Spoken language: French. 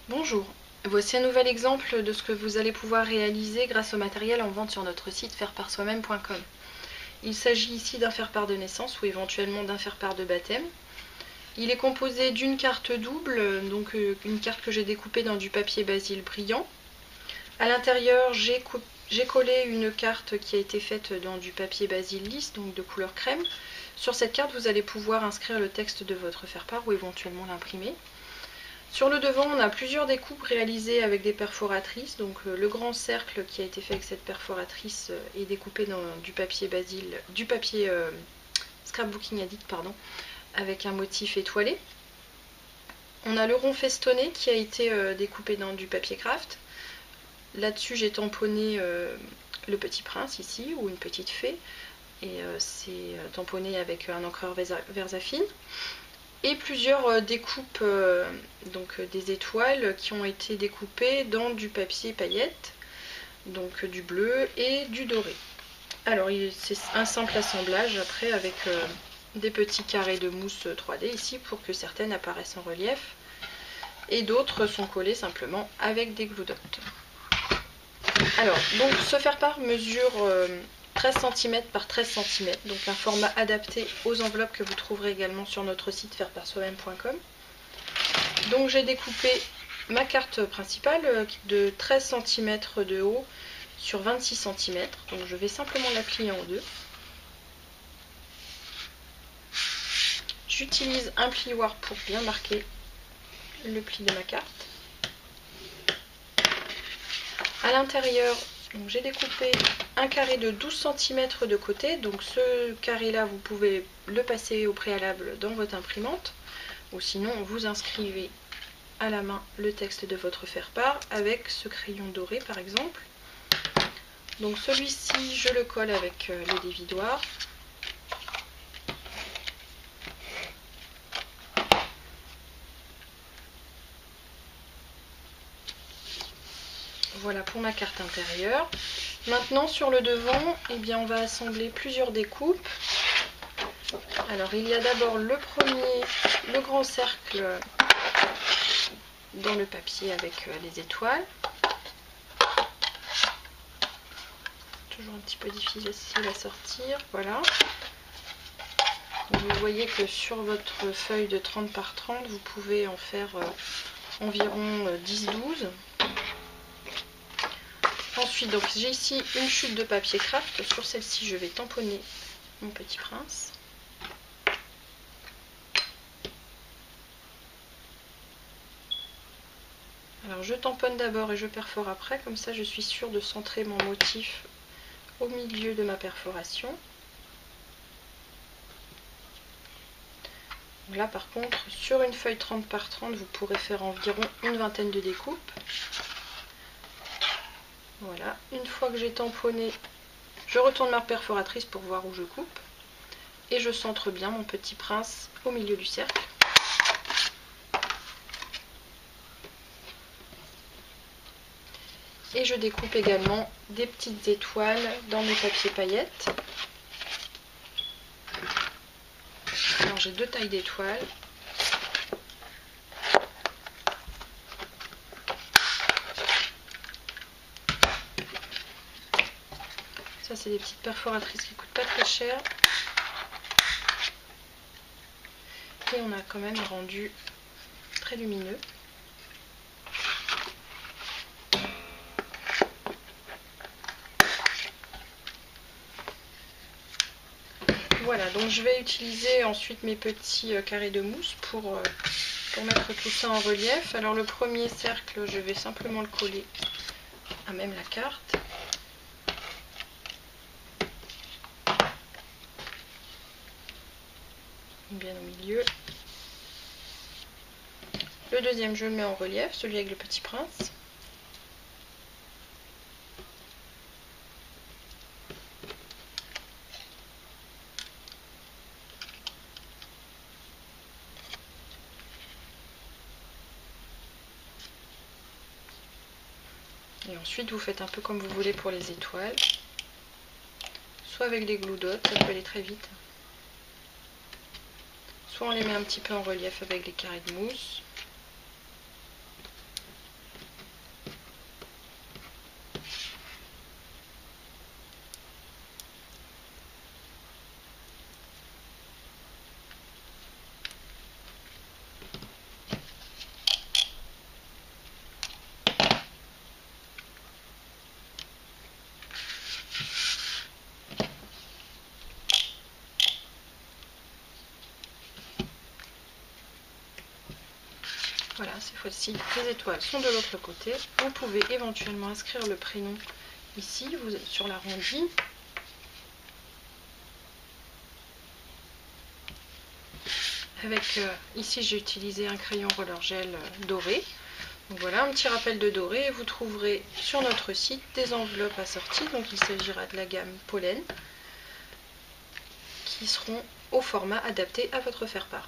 Bonjour, voici un nouvel exemple de ce que vous allez pouvoir réaliser grâce au matériel en vente sur notre site faireparsoi-même.com. Il s'agit ici d'un faire-part de naissance ou éventuellement d'un faire-part de baptême. Il est composé d'une carte double, donc une carte que j'ai découpée dans du papier basil brillant. À l'intérieur, j'ai collé une carte qui a été faite dans du papier basil lisse, donc de couleur crème. Sur cette carte, vous allez pouvoir inscrire le texte de votre faire-part ou éventuellement l'imprimer. Sur le devant, on a plusieurs découpes réalisées avec des perforatrices. Donc le grand cercle qui a été fait avec cette perforatrice est découpé dans du papier scrapbooking addict, avec un motif étoilé. On a le rond festonné qui a été découpé dans du papier craft. Là-dessus, j'ai tamponné le petit prince ici, ou une petite fée, et c'est tamponné avec un encreur Versafine. Et plusieurs découpes, donc des étoiles qui ont été découpées dans du papier paillettes, donc du bleu et du doré. Alors c'est un simple assemblage après avec des petits carrés de mousse 3D ici pour que certaines apparaissent en relief et d'autres sont collées simplement avec des glue dots. Alors donc ce faire-part mesure 13 cm par 13 cm, donc un format adapté aux enveloppes que vous trouverez également sur notre site faireparsoi-même.com. Donc j'ai découpé ma carte principale de 13 cm de haut sur 26 cm, donc je vais simplement la plier en deux. J'utilise un plioir pour bien marquer le pli de ma carte. À l'intérieur, j'ai découpé un carré de 12 cm de côté, donc ce carré là vous pouvez le passer au préalable dans votre imprimante ou sinon vous inscrivez à la main le texte de votre faire-part avec ce crayon doré par exemple. Donc celui-ci je le colle avec le dévidoir. Voilà pour ma carte intérieure. Maintenant sur le devant, eh bien, on va assembler plusieurs découpes. Alors il y a d'abord le premier, le grand cercle dans le papier avec les étoiles. Toujours un petit peu difficile à sortir, voilà. Vous voyez que sur votre feuille de 30 par 30, vous pouvez en faire environ 10-12. Ensuite, donc j'ai ici une chute de papier craft. Sur celle-ci, je vais tamponner mon petit prince. Alors je tamponne d'abord et je perfore après, comme ça je suis sûre de centrer mon motif au milieu de ma perforation. Donc là par contre, sur une feuille 30 par 30, vous pourrez faire environ une vingtaine de découpes. Voilà, une fois que j'ai tamponné, je retourne ma perforatrice pour voir où je coupe. Et je centre bien mon petit prince au milieu du cercle. Et je découpe également des petites étoiles dans mes papiers paillettes. Alors j'ai deux tailles d'étoiles. Ça c'est des petites perforatrices qui coûtent pas très cher. Et on a quand même un rendu très lumineux. Voilà, donc je vais utiliser ensuite mes petits carrés de mousse pour mettre tout ça en relief. Alors le premier cercle, je vais simplement le coller à même la carte. Bien au milieu. Le deuxième, je le mets en relief, celui avec le petit prince. Et ensuite, vous faites un peu comme vous voulez pour les étoiles. Soit avec des glue dots, ça peut aller très vite. Soit on les met un petit peu en relief avec les carrés de mousse. Voilà, cette fois-ci, les étoiles sont de l'autre côté. Vous pouvez éventuellement inscrire le prénom ici, vous êtes sur l'arrondi. Avec ici j'ai utilisé un crayon roller gel doré. Donc voilà, un petit rappel de doré. Vous trouverez sur notre site des enveloppes assorties. Donc il s'agira de la gamme Pollen qui seront au format adapté à votre faire-part.